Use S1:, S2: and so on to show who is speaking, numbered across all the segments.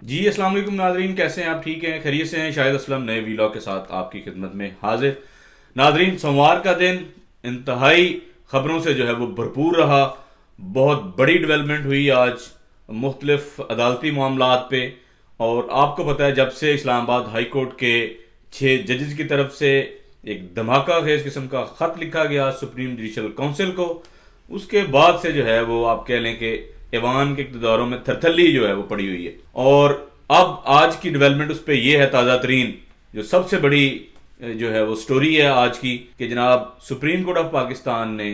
S1: جی السلام علیکم ناظرین، کیسے ہیں آپ؟ ٹھیک ہیں، خیریت سے ہیں؟ شاہد اسلم نئے ویلاگ کے ساتھ آپ کی خدمت میں حاضر۔ ناظرین، سوموار کا دن انتہائی خبروں سے جو ہے وہ بھرپور رہا۔ بہت بڑی ڈیولپمنٹ ہوئی آج مختلف عدالتی معاملات پہ، اور آپ کو پتہ ہے جب سے اسلام آباد ہائی کورٹ کے 6 ججز کی طرف سے ایک دھماکہ خیز قسم کا خط لکھا گیا سپریم جوڈیشل کونسل کو، اس کے بعد سے جو ہے وہ آپ کہہ لیں کہ ایوان کے اقتداروں میں تھرتھلی جو ہے وہ پڑی ہوئی ہے۔ اور اب آج کی ڈیولپمنٹ اس پہ یہ ہے، تازہ ترین جو سب سے بڑی جو ہے وہ سٹوری ہے آج کی، کہ جناب سپریم کورٹ آف پاکستان نے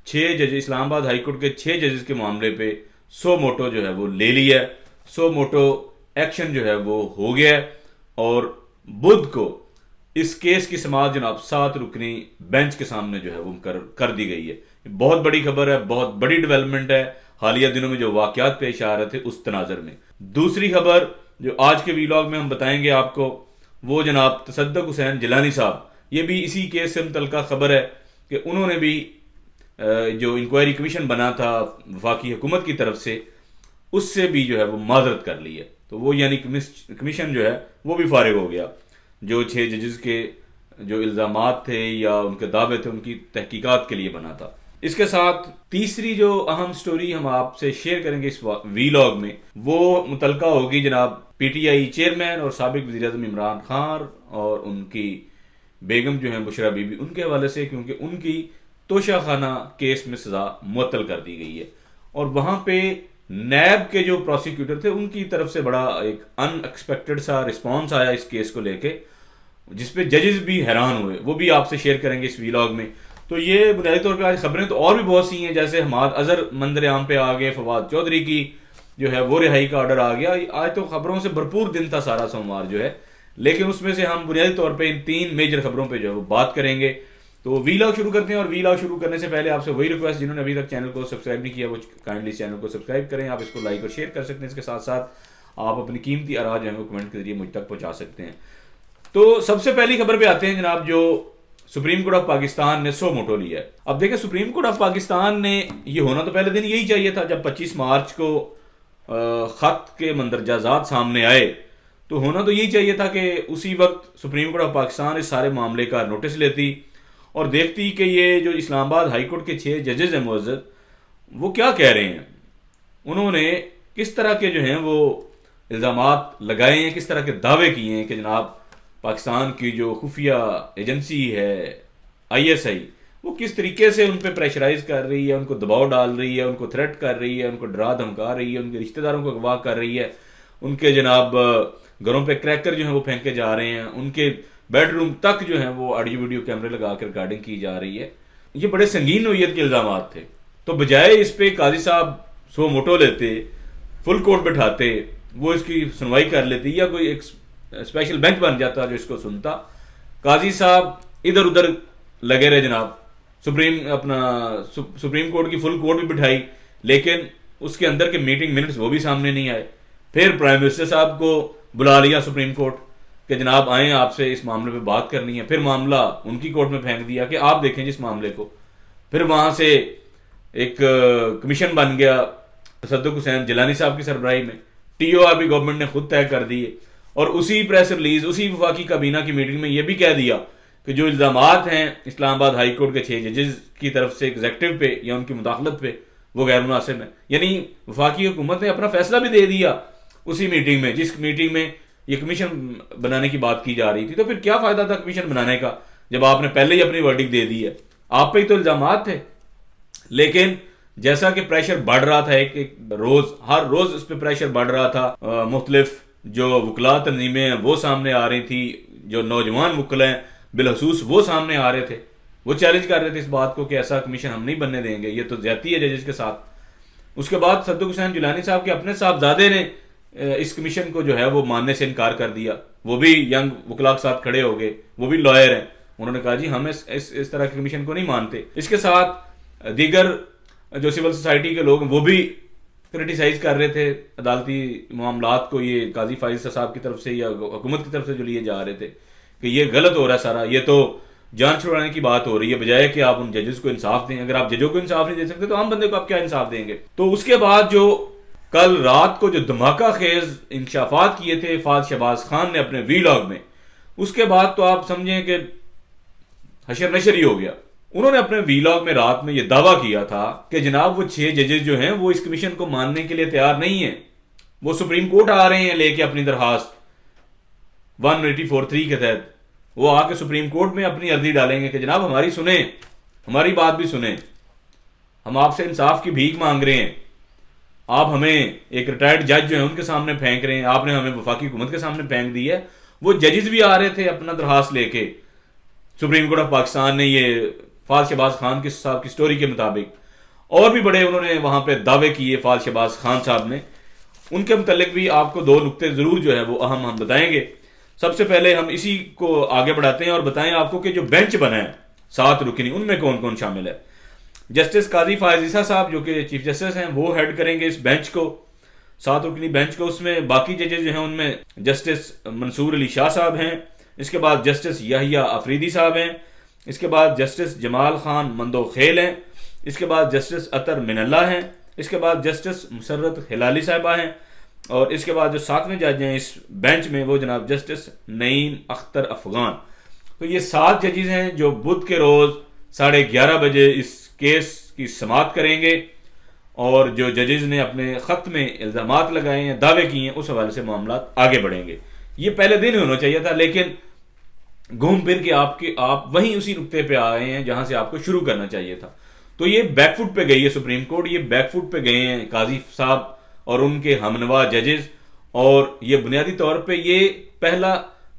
S1: 6 جج اسلام آباد ہائی کورٹ کے 6 ججز کے معاملے پہ سو موٹو جو ہے وہ لے لیا ہے۔ سو موٹو ایکشن جو ہے وہ ہو گیا ہے، اور بدھ کو اس کیس کی سماعت جناب 7 رکنی بینچ کے سامنے جو ہے وہ کر دی گئی ہے۔ یہ بہت بڑی خبر ہے، بہت بڑی ڈیولپمنٹ ہے حالیہ دنوں میں جو واقعات پیش آ رہے تھے اس تناظر میں۔ دوسری خبر جو آج کے ویلاگ میں ہم بتائیں گے آپ کو، وہ جناب تصدق حسین جیلانی صاحب، یہ بھی اسی کیس سے متعلقہ خبر ہے کہ انہوں نے بھی جو انکوائری کمیشن بنا تھا وفاقی حکومت کی طرف سے، اس سے بھی جو ہے وہ معذرت کر لی ہے۔ تو وہ یعنی کمیشن جو ہے وہ بھی فارغ ہو گیا، جو 6 ججز کے جو الزامات تھے یا ان کے دعوے تھے ان کی تحقیقات کے لیے بنا تھا۔ اس کے ساتھ تیسری جو اہم سٹوری ہم آپ سے شیئر کریں گے اس ویلاگ میں، وہ متعلقہ ہوگی جناب پی ٹی آئی چیئرمین اور سابق وزیر اعظم عمران خان اور ان کی بیگم جو ہیں بشرا بی بی، ان کے حوالے سے، کیونکہ ان کی توشہ خانہ کیس میں سزا معطل کر دی گئی ہے، اور وہاں پہ نیب کے جو پروسیکیوٹر تھے ان کی طرف سے بڑا ایک ان ایکسپیکٹڈ سا رسپانس آیا اس کیس کو لے کے، جس پہ ججز بھی حیران ہوئے، وہ بھی آپ سے شیئر کریں گے اس ویلاگ میں۔ تو یہ بنیادی طور پہ آج خبریں تو اور بھی بہت سی ہیں، جیسے حماد اظہر منظر عام پہ آ گئے، فواد چودھری کی جو ہے وہ رہائی کا آرڈر آ گیا۔ آج تو خبروں سے بھرپور دن تھا سارا سوموار جو ہے، لیکن اس میں سے ہم بنیادی طور پہ ان 3 میجر خبروں پہ جو ہے وہ بات کریں گے۔ تو ویلاگ شروع کرتے ہیں، اور ویلاگ شروع کرنے سے پہلے آپ سے وہی ریکویسٹ، جنہوں نے ابھی تک چینل کو سبسکرائب نہیں کیا وہ کائنڈلی چینل کو سبسکرائب کریں۔ آپ اس کو لائک اور شیئر کر سکتے ہیں، اس کے ساتھ ساتھ آپ اپنی قیمتی آراء جو ہے وہ کمنٹ کے ذریعے مجھ تک پہنچا سکتے ہیں۔ تو سب سے پہلی خبر پہ آتے ہیں جناب، جو سپریم کورٹ آف پاکستان نے سو موٹو لیا ہے۔ اب دیکھیں، سپریم کورٹ آف پاکستان نے، یہ ہونا تو پہلے دن یہی چاہیے تھا، جب 25 مارچ کو خط کے مندرجات سامنے آئے تو ہونا تو یہی چاہیے تھا کہ اسی وقت سپریم کورٹ آف پاکستان اس سارے معاملے کا نوٹس لیتی اور دیکھتی کہ یہ جو اسلام آباد ہائی کورٹ کے 6 ججز ہیں معزز، وہ کیا کہہ رہے ہیں، انہوں نے کس طرح کے جو ہیں وہ الزامات لگائے ہیں، کس طرح کے دعوے کیے ہیں کہ جناب پاکستان کی جو خفیہ ایجنسی ہے ISI، وہ کس طریقے سے ان پہ پریشرائز کر رہی ہے، ان کو دباؤ ڈال رہی ہے، ان کو تھریٹ کر رہی ہے، ان کو ڈرا دھمکا رہی ہے، ان کے رشتہ داروں کو اغوا کر رہی ہے، ان کے جناب گھروں پہ کریکر جو ہیں وہ پھینکے جا رہے ہیں، ان کے بیڈ روم تک جو ہیں وہ آڈیو ویڈیو کیمرے لگا کر ریکارڈنگ کی جا رہی ہے۔ یہ بڑے سنگین نوعیت کے الزامات تھے، تو بجائے اس پہ قاضی صاحب سو موٹو لیتے، فل کورٹ بٹھاتے، وہ اس کی سنوائی کر لیتی، یا کوئی ایک اسپیشل بینچ بن جاتا جو اس کو سنتا، قاضی صاحب ادھر ادھر لگے رہے جناب۔ سپریم کورٹ کی فل کورٹ بھی بٹھائی، لیکن اس کے اندر کے میٹنگ منٹس وہ بھی سامنے نہیں آئے۔ پھر پرائم منسٹر صاحب کو بلا لیا سپریم کورٹ کہ جناب آئیں، آپ سے اس معاملے پہ بات کرنی ہے۔ پھر معاملہ ان کی کورٹ میں پھینک دیا کہ آپ دیکھیں جس معاملے کو۔ پھر وہاں سے ایک کمیشن بن گیا تصدق حسین جیلانی صاحب کی سربراہی میں، TOR بھی گورنمنٹ نے خود طے کر دی ہے، اور اسی پریس ریلیز، اسی وفاقی کابینہ کی میٹنگ میں یہ بھی کہہ دیا کہ جو الزامات ہیں اسلام آباد ہائی کورٹ کے 6 ججز کی طرف سے ایگزیکٹو پہ یا ان کی مداخلت پہ، وہ غیر مناسب ہے۔ یعنی وفاقی حکومت نے اپنا فیصلہ بھی دے دیا اسی میٹنگ میں، جس میٹنگ میں یہ کمیشن بنانے کی بات کی جا رہی تھی۔ تو پھر کیا فائدہ تھا کمیشن بنانے کا جب آپ نے پہلے ہی اپنی ورڈکٹ دے دی ہے؟ آپ پہ ہی تو الزامات تھے۔ لیکن جیسا کہ پریشر بڑھ رہا تھا، ایک روز، ہر روز اس پہ پریشر بڑھ رہا تھا، مختلف جو وکلاء تنظیمیں ہیں وہ سامنے آ رہی تھی، جو نوجوان وکلاء ہیں بالخصوص وہ سامنے آ رہے تھے، وہ چیلنج کر رہے تھے اس بات کو کہ ایسا کمیشن ہم نہیں بننے دیں گے، یہ تو زیادتی ہے ججز کے ساتھ۔ اس کے بعد تصدق حسین جیلانی صاحب کے اپنے صاحبزادے نے اس کمیشن کو جو ہے وہ ماننے سے انکار کر دیا، وہ بھی ینگ وکلاء کے ساتھ کھڑے ہو گئے، وہ بھی لائر ہیں، انہوں نے کہا جی ہم اس طرح کے کمیشن کو نہیں مانتے۔ اس کے ساتھ دیگر جو سول سوسائٹی کے لوگ ہیں وہ بھی کرٹیسائز کر رہے تھے عدالتی معاملات کو، یہ قاضی فائز صاحب کی طرف سے یا حکومت کی طرف سے جو لیے جا رہے تھے کہ یہ غلط ہو رہا ہے سارا، یہ تو جان چھڑانے کی بات ہو رہی ہے، بجائے کہ آپ ان ججز کو انصاف دیں۔ اگر آپ ججوں کو انصاف نہیں دے سکتے تو عام بندے کو آپ کیا انصاف دیں گے؟ تو اس کے بعد جو کل رات کو جو دھماکہ خیز انکشافات کیے تھے فہد شہباز خان نے اپنے وی لاگ میں، اس کے بعد تو آپ سمجھیں کہ حشر نشر ہی ہو گیا. انہوں نے اپنے وی لاگ میں رات میں یہ دعویٰ کیا تھا کہ جناب وہ 6 ججز جو ہیں وہ اس کمیشن کو ماننے کے لیے تیار نہیں ہیں. وہ سپریم کورٹ آ رہے ہیں لے کے اپنی درخواست 184(3) کے تحت. وہ آ کے سپریم کورٹ میں اپنی عرضی ڈالیں گے کہ جناب ہماری سنیں، ہماری بات بھی سنیں، ہم آپ سے انصاف کی بھیک مانگ رہے ہیں. آپ ہمیں ایک ریٹائرڈ جج جو ہیں ان کے سامنے پھینک رہے ہیں، آپ نے ہمیں وفاقی حکومت کے سامنے پھینک دی ہے. وہ ججز بھی آ رہے تھے اپنا درخواست لے کے. سپریم کورٹ آف پاکستان نے یہ فہد شہباز خان صاحب کی سٹوری کے مطابق اور بھی بڑے انہوں نے وہاں پہ دعوے کیے فہد شہباز خان صاحب نے. ان کے متعلق بھی آپ کو 2 نقطے ضرور جو ہے وہ اہم ہم بتائیں گے. سب سے پہلے ہم اسی کو آگے بڑھاتے ہیں اور بتائیں آپ کو کہ جو بینچ بنا ہے 7 رکنی، ان میں کون کون شامل ہے. جسٹس قاضی فائز عیسیٰ صاحب جو کہ چیف جسٹس ہیں وہ ہیڈ کریں گے اس بینچ کو، 7 رکنی بینچ کو. اس میں باقی ججز جو ہیں ان میں جسٹس منصور علی شاہ صاحب ہیں، اس کے بعد جسٹس یحییٰ افریدی صاحب ہیں، اس کے بعد جسٹس جمال خان مندوخیل ہیں، اس کے بعد جسٹس اطہر من اللہ ہیں، اس کے بعد جسٹس مسرت ہلالی صاحبہ ہیں، اور اس کے بعد جو 7ویں جج ہیں اس بینچ میں وہ جناب جسٹس نعیم اختر افغان. تو یہ 7 ججز ہیں جو بدھ کے روز 11:30 بجے اس کیس کی سماعت کریں گے، اور جو ججز نے اپنے خط میں الزامات لگائے ہیں، دعوے کیے ہیں، اس حوالے سے معاملات آگے بڑھیں گے. یہ پہلے دن ہی ہونا چاہیے تھا، لیکن گھوم پھر کے آپ وہیں اسی نقطے پہ آئے ہیں جہاں سے آپ کو شروع کرنا چاہیے تھا. تو یہ بیک فٹ پہ گئی ہے سپریم کورٹ، یہ بیک فٹ پہ گئے ہیں قاضی صاحب اور ان کے ہمنوا ججز، اور یہ بنیادی طور پہ یہ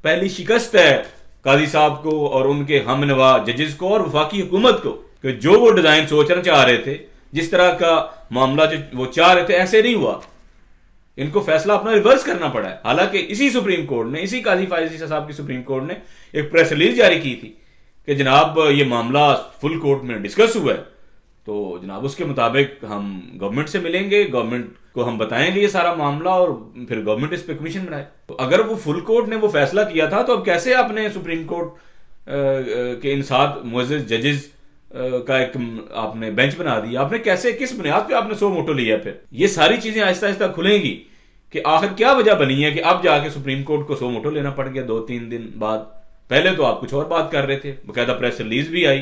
S1: پہلی شکست ہے قاضی صاحب کو اور ان کے ہمنوا ججز کو اور وفاقی حکومت کو، کہ جو وہ ڈیزائن سوچنا چاہ رہے تھے، جس طرح کا معاملہ جو وہ چاہ رہے تھے ایسے نہیں ہوا. ان کو فیصلہ اپنا ریورس کرنا پڑا ہے. حالانکہ اسی سپریم کورٹ نے، اسی قاضی فائز عیسیٰ صاحب کی سپریم کورٹ نے ایک پریس ریلیز جاری کی تھی کہ جناب یہ معاملہ فل کورٹ میں ڈسکس ہوا ہے، تو جناب اس کے مطابق ہم گورنمنٹ سے ملیں گے، گورنمنٹ کو ہم بتائیں گے یہ سارا معاملہ، اور پھر گورنمنٹ اس پہ کمیشن بنائے. تو اگر وہ فل کورٹ نے وہ فیصلہ کیا تھا تو اب کیسے آپ نے سپریم کورٹ کے ان 7 معزز ججز کا ایک آپ نے بینچ بنا دیا؟ آپ نے کیسے، کس بنیاد پہ آپ نے سو موٹو لیا؟ پھر یہ ساری چیزیں آہستہ آہستہ کھلیں گی کہ آخر کیا وجہ بنی ہے کہ اب جا کے سپریم کورٹ کو سو موٹو لینا پڑ گیا 2-3 دن بعد. پہلے تو آپ کچھ اور بات کر رہے تھے، باقاعدہ پریس ریلیز بھی آئی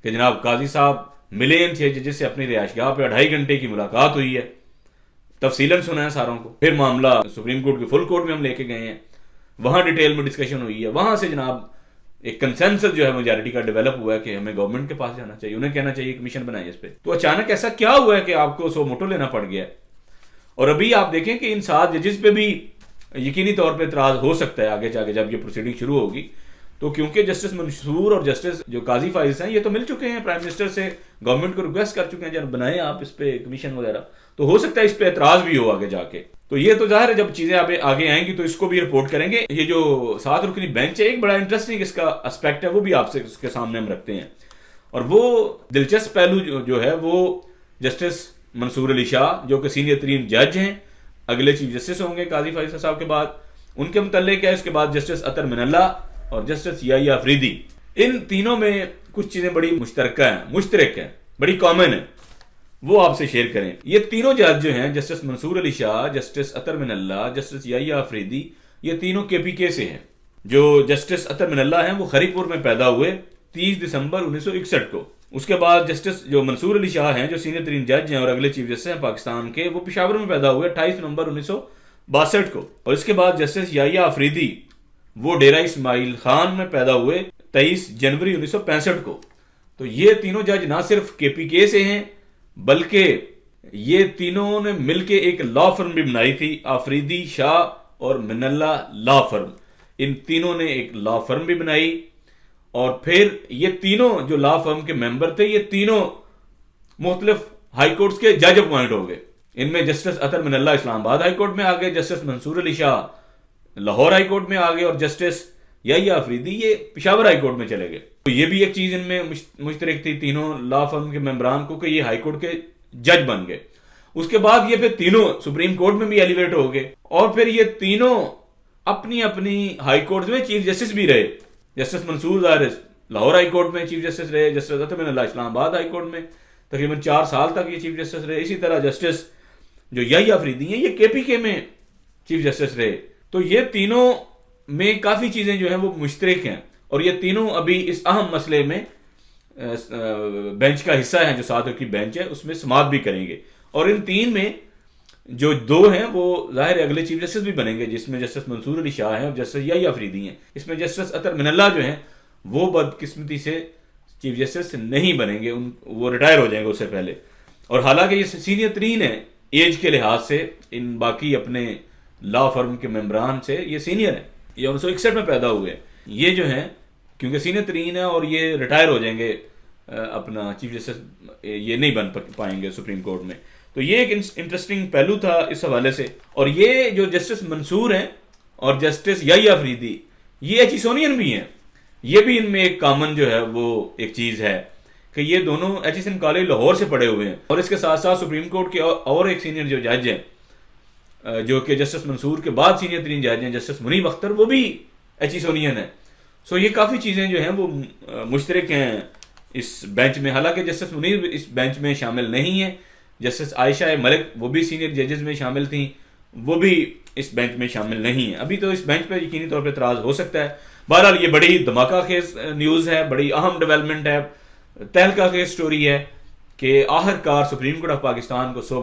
S1: کہ جناب قاضی صاحب ملے ان 6 ججز سے اپنی رہائش گاہ پہ، 2.5 گھنٹے کی ملاقات ہوئی ہے، تفصیلاً سنا ہے ساروں کو. پھر معاملہ سپریم کورٹ کے فل کورٹ میں ہم لے کے گئے ہیں، وہاں ڈیٹیل میں ڈسکشن ہوئی ہے، وہاں سے جناب ایک کنسنسس جو ہے میجارٹی کا ڈیولپ ہوا ہے کہ ہمیں گورنمنٹ کے پاس جانا چاہیے، انہیں کہنا چاہیے کمیشن بنائے اس پہ. تو اچانک ایسا کیا ہوا ہے کہ آپ کو سو موٹو لینا پڑ گیا ہے؟ اور ابھی آپ دیکھیں کہ ان 7 ججز پہ بھی یقینی طور پہ اعتراض ہو سکتا ہے آگے جا کے جب یہ پروسیڈنگ شروع ہوگی. تو کیونکہ جسٹس منصور اور جسٹس جو قاضی فائز ہیں یہ تو مل چکے ہیں پرائم منسٹر سے، گورنمنٹ کو ریکویسٹ کر چکے ہیں جب بنائیں آپ اس پہ کمیشن وغیرہ، تو ہو سکتا ہے اس پہ اعتراض بھی ہو آگے جا کے. تو یہ تو ظاہر ہے جب چیزیں آگے آئیں گی تو اس کو بھی رپورٹ کریں گے. یہ جو 7 رکنی بینچ ہے ایک بڑا انٹرسٹنگ اس کا اسپیکٹ ہے، وہ بھی آپ سے اس کے سامنے ہم رکھتے ہیں. اور وہ دلچسپ پہلو جو ہے وہ جسٹس منصور علی شاہ جو کہ سینئر ترین جج ہیں، اگلے چیف جسٹس ہوں گے قاضی فائز صاحب کے بعد، ان کے متعلق ہے. اس کے بعد جسٹس اطہر من اللہ اور جسٹس یحییٰ افریدی. ان تینوں میں کچھ چیزیں بڑی مشترک ہیں، بڑی کامن ہیں، وہ آپ سے شیئر کریں. یہ تینوں جج جو ہیں، جسٹس منصور علی شاہ، جسٹس اطہر من اللہ، جسٹس یحییٰ افریدی، یہ تینوں کے پی کے سے ہیں. جو جسٹس اطہر من اللہ ہیں وہ خری پور میں پیدا ہوئے 30 دسمبر 1961 کو. اس کے بعد جسٹس جو منصور علی شاہ ہیں جو سینئر ترین جج ہیں اور اگلے چیف جسٹس ہیں پاکستان کے، وہ پشاور میں پیدا ہوئے 28 نومبر 1962 کو. اور اس کے بعد جسٹس یحییٰ افریدی وہ ڈیرہ اسماعیل خان میں پیدا ہوئے 23 جنوری 1965 کو. تو یہ تینوں جج نہ صرف کے پی کے سے ہیں بلکہ یہ تینوں نے مل کے ایک لا فرم بھی بنائی تھی، آفریدی، شاہ اور من اللہ لا فرم. ان تینوں نے ایک لا فرم بھی بنائی، اور پھر یہ تینوں جو لا فرم کے ممبر تھے یہ تینوں مختلف ہائی کورٹس کے جج اپوائنٹ ہو گئے. ان میں جسٹس اطہر من اللہ اسلام آباد ہائی کورٹ میں آ گئے، جسٹس منصور علی شاہ لاہور ہائی کورٹ میں آ گئے، اور جسٹس یحییٰ افریدی یہ پشاور ہائی کورٹ میں چلے گئے. تو یہ بھی ایک چیز ان میں مشترک تھی تینوں لا فرم کے ممبران کو کہ یہ ہائی کورٹ کے جج بن گئے. اس کے بعد یہ پھر تینوں سپریم کورٹ میں بھی ایلیویٹ ہو گئے، اور پھر یہ تینوں اپنی اپنی ہائی کورٹ میں چیف جسٹس بھی رہے. جسٹس منصور ظاہر لاہور ہائی کورٹ میں چیف جسٹس رہے، جسٹس اطہر من اللہ اسلام آباد ہائی کورٹ میں تقریباً 4 سال تک یہ چیف جسٹس رہے. اسی طرح جسٹس جو یحییٰ آفریدی ہیں یہ KPK میں چیف جسٹس رہے. تو یہ تینوں میں کافی چیزیں جو ہیں وہ مشترک ہیں اور یہ تینوں ابھی اس اہم مسئلے میں بینچ کا حصہ ہیں. جو 7 کی بینچ ہے اس میں سماعت بھی کریں گے. اور ان 3 میں جو 2 ہیں وہ ظاہر ہے اگلے چیف جسٹس بھی بنیں گے, جس میں جسٹس منصور علی شاہ ہیں اور جسٹس یحییٰ آفریدی ہیں. اس میں جسٹس اطہر من اللہ جو ہیں وہ بدقسمتی سے چیف جسٹس نہیں بنیں گے, وہ ریٹائر ہو جائیں گے اس سے پہلے. اور حالانکہ یہ سینئر ترین ہیں ایج کے لحاظ سے ان باقی اپنے لا فرم کے ممبران سے, یہ سینئر ہیں, یہ 1961 میں پیدا ہوئے. یہ جو ہیں کیونکہ سینئر ترین ہیں اور یہ ریٹائر ہو جائیں گے اپنا چیف جسٹس, یہ نہیں بن پائیں گے سپریم کورٹ میں. تو یہ ایک انٹرسٹنگ پہلو تھا اس حوالے سے. اور یہ جو جسٹس منصور ہیں اور جسٹس یحییٰ آفریدی یہ ایچیسونین بھی ہیں. یہ بھی ان میں ایک کامن جو ہے وہ ایک چیز ہے کہ یہ دونوں ایچیسن کالج لاہور سے پڑھے ہوئے ہیں. اور اس کے ساتھ ساتھ سپریم کورٹ کے اور ایک سینئر جو جج ہیں جو کہ جسٹس منصور کے بعد سینئر ترین جج ہیں جسٹس منیب اختر, وہ بھی ایچیسونین ہیں. سو یہ کافی چیزیں جو ہیں وہ مشترک ہیں اس بینچ میں. حالانکہ جسٹس منیب اس بینچ میں شامل نہیں ہیں. جسٹس عائشہ ملک وہ بھی سینئر ججز میں شامل تھیں, وہ بھی اس بینچ میں شامل نہیں ہیں. ابھی تو اس بینچ پہ یقینی طور پہ اعتراض ہو سکتا ہے. بہرحال یہ بڑی دھماکہ خیز نیوز ہے, بڑی اہم ڈیولپمنٹ ہے, تہلکہ خیز سٹوری ہے کہ آخر کار سپریم کورٹ آف پاکستان کو سو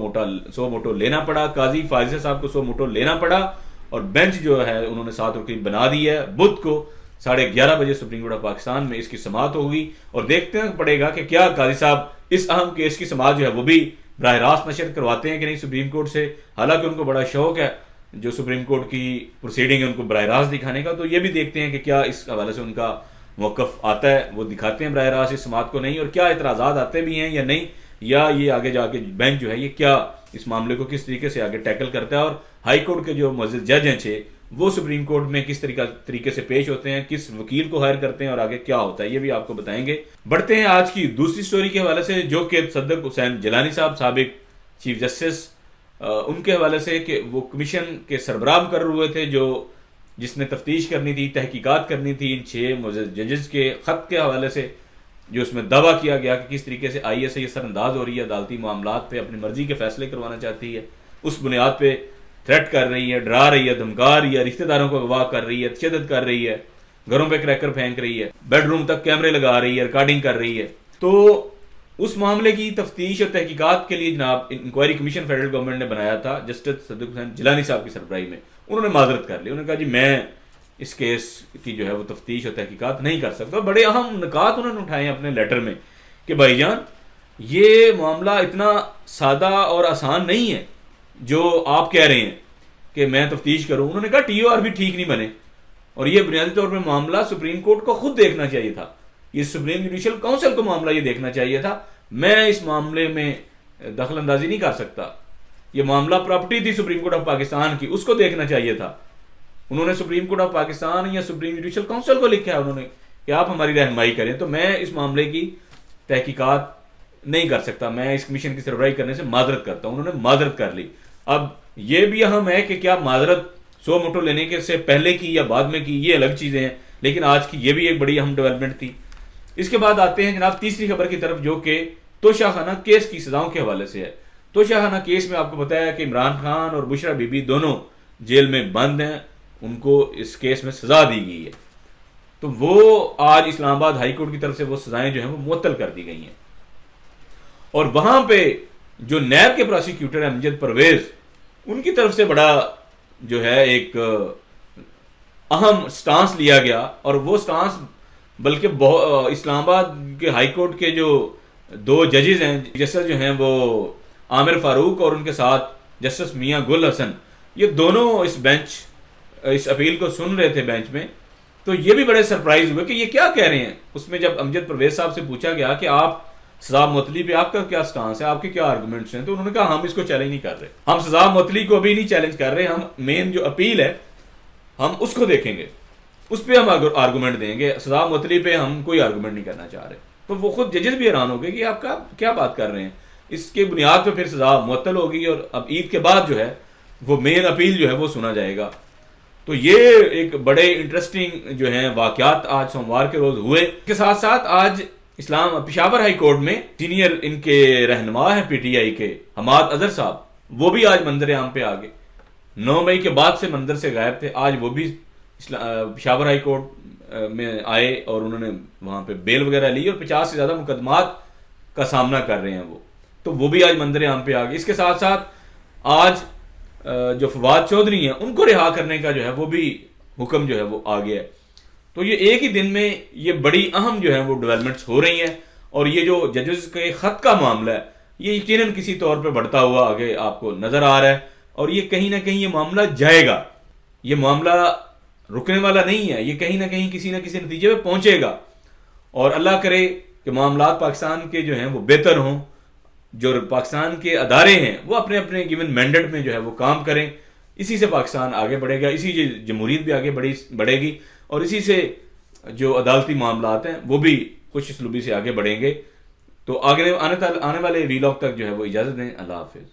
S1: موٹو لینا پڑا, قاضی فائزہ صاحب کو سو موٹو لینا پڑا اور بینچ جو ہے انہوں نے 7 رکن بنا دی ہے. بدھ کو 11:30 بجے سپریم کورٹ آف پاکستان میں اس کی سماعت ہوگی اور دیکھتے ہیں پڑے گا کہ کیا قاضی صاحب اس اہم کیس کی سماعت جو ہے وہ بھی براہ راست نشر کرواتے ہیں کہ نہیں سپریم کورٹ سے. حالانکہ ان کو بڑا شوق ہے جو سپریم کورٹ کی پروسیڈنگ ہے ان کو براہ راست دکھانے کا. تو یہ بھی دیکھتے ہیں کہ کیا اس حوالے سے ان کا موقف آتا ہے, وہ دکھاتے ہیں براہ راست اس سماعت کو نہیں, اور کیا اعتراضات آتے بھی ہیں یا نہیں, یا یہ آگے جا کے بینچ جو ہے یہ کیا اس معاملے کو کس طریقے سے آگے ٹیکل کرتا ہے. اور ہائی کورٹ کے جو معزز جج ہیں 6 وہ سپریم کورٹ میں کس طریقے سے پیش ہوتے ہیں, کس وکیل کو ہائر کرتے ہیں اور آگے کیا ہوتا ہے, یہ بھی آپ کو بتائیں گے. بڑھتے ہیں آج کی دوسری سٹوری کے حوالے سے جو کہ صدق حسین جیلانی صاحب سابق چیف جسٹس ان کے حوالے سے کہ وہ کمیشن کے سربراہ کر ہوئے تھے جس نے تفتیش کرنی تھی, تحقیقات کرنی تھی ان 6 معزز ججز کے خط کے حوالے سے, جو اس میں دعویٰ کیا گیا کہ کس طریقے سے IAS یہ سر انداز ہو رہی ہے, عدالتی معاملات پہ اپنی مرضی کے فیصلے کروانا چاہتی ہے, اس بنیاد پہ تھریٹ کر رہی ہے, ڈرا رہی ہے, دھمکا رہی ہے, رشتہ داروں کو اغوا کر رہی ہے, تشدد کر رہی ہے, گھروں پہ کریکر پھینک رہی ہے, بیڈ روم تک کیمرے لگا رہی ہے, ریکارڈنگ کر رہی ہے. تو اس معاملے کی تفتیش اور تحقیقات کے لیے جناب انکوائری کمیشن فیڈرل گورنمنٹ نے بنایا تھا جسٹس صدق حسین جیلانی صاحب کی سربراہی میں. انہوں نے معذرت کر لی, انہوں نے کہا جی میں اس کیس کی جو ہے وہ تفتیش اور تحقیقات نہیں کر سکتا. بڑے اہم نکات انہوں نے اٹھائے ہیں اپنے لیٹر میں کہ بھائی جان یہ معاملہ اتنا سادہ اور آسان نہیں ہے جو آپ کہہ رہے ہیں کہ میں تفتیش کروں. انہوں نے کہا TOR بھی ٹھیک نہیں بنے اور یہ بنیادی طور پہ معاملہ سپریم کورٹ کو خود دیکھنا چاہیے تھا, یہ سپریم جوڈیشل کونسل کو معاملہ یہ دیکھنا چاہیے تھا. میں اس معاملے میں دخل اندازی نہیں کر سکتا, یہ معاملہ پراپرٹی تھی سپریم کورٹ آف پاکستان کی, اس کو دیکھنا چاہیے تھا. انہوں نے سپریم کورٹ آف پاکستان یا سپریم جوڈیشل کونسل کو لکھا ہے انہوں نے کہ آپ ہماری رہنمائی کریں. تو میں اس معاملے کی تحقیقات نہیں کر سکتا, میں اس کمیشن کی سربراہی کرنے سے معذرت کرتا ہوں. انہوں نے معذرت کر لی. اب یہ بھی اہم ہے کہ کیا معذرت سو موٹو لینے کے سے پہلے کی یا بعد میں کی, یہ الگ چیزیں ہیں, لیکن آج کی یہ بھی ایک بڑی اہم ڈیولپمنٹ تھی. اس کے بعد آتے ہیں جناب تیسری خبر کی طرف جو کہ توشہ خانہ کیس کی سزاؤں کے حوالے سے ہے. توشہ خانہ کیس میں آپ کو بتایا کہ عمران خان اور بشرا بی بی دونوں جیل میں بند ہیں, ان کو اس کیس میں سزا دی گئی ہے. تو وہ آج اسلام آباد ہائی کورٹ کی طرف سے وہ سزائیں جو ہیں وہ معطل کر دی گئی ہیں. اور وہاں پہ جو نیب کے پروسیکیوٹر ہیں امجد پرویز, ان کی طرف سے بڑا جو ہے ایک اہم سٹانس لیا گیا. اور وہ سٹانس بلکہ اسلام آباد کے ہائی کورٹ کے جو 2 ججز ہیں, جسٹس جو ہیں وہ عامر فاروق اور ان کے ساتھ جسٹس میاں گل حسن, یہ دونوں اس اپیل کو سن رہے تھے بینچ میں. تو یہ بھی بڑے سرپرائز ہوئے کہ یہ کیا کہہ رہے ہیں. اس میں جب امجد پرویز صاحب سے پوچھا گیا کہ آپ سزا معطلی پہ آپ کا کیا سٹانس ہے, آپ کے کیا آرگومنٹس ہیں, تو انہوں نے کہا ہم اس کو چیلنج نہیں کر رہے, ہم سزا معطلی کو ابھی نہیں چیلنج کر رہے, ہم مین جو اپیل ہے ہم اس کو دیکھیں گے, اس پہ ہم آرگومنٹ دیں گے, سزا معطلی پہ ہم کوئی آرگومنٹ نہیں کرنا چاہ رہے. تو وہ خود ججز بھی حیران ہو گئے کہ آپ کیا بات کر رہے ہیں. اس کے بنیاد پہ پھر سزا معطل ہوگی اور اب عید کے بعد جو ہے وہ مین اپیل جو ہے وہ سنا جائے گا. تو یہ ایک بڑے انٹرسٹنگ جو ہیں واقعات آج سوموار کے روز ہوئے. اس کے ساتھ ساتھ آج پشاور ہائی کورٹ میں سینئر ان کے رہنما ہیں PTI کے حماد اظہر صاحب, وہ بھی آج منظر عام پہ آ گئے. 9 مئی کے بعد سے منظر سے غائب تھے, آج وہ بھی پشاور ہائی کورٹ میں آئے اور انہوں نے وہاں پہ بیل وغیرہ لی اور 50 سے زیادہ مقدمات کا سامنا کر رہے ہیں وہ, تو وہ بھی آج منظر عام پہ آ گئے. اس کے ساتھ ساتھ آج جو فواد چودھری ہیں ان کو رہا کرنے کا جو ہے وہ بھی حکم جو ہے وہ آ گیا ہے. تو یہ ایک ہی دن میں یہ بڑی اہم جو ہے وہ ڈیولپمنٹس ہو رہی ہیں, اور یہ جو ججز کے خط کا معاملہ ہے یہ یقیناً کسی طور پہ بڑھتا ہوا آگے آپ کو نظر آ رہا ہے, اور یہ کہیں نہ کہیں یہ معاملہ جائے گا, یہ معاملہ رکنے والا نہیں ہے, یہ کہیں نہ کہیں کسی نہ کسی نتیجے پہ پہنچے گا. اور اللہ کرے کہ معاملات پاکستان کے جو ہیں وہ بہتر ہوں, جو پاکستان کے ادارے ہیں وہ اپنے اپنے گیون مینڈیٹ میں جو ہے وہ کام کریں, اسی سے پاکستان آگے بڑھے گا, اسی سے جمہوریت بھی آگے بڑھے گی, اور اسی سے جو عدالتی معاملات ہیں وہ بھی خوش اسلوبی سے آگے بڑھیں گے. تو آنے والے ویلاگ تک جو ہے وہ اجازت دیں. اللہ حافظ.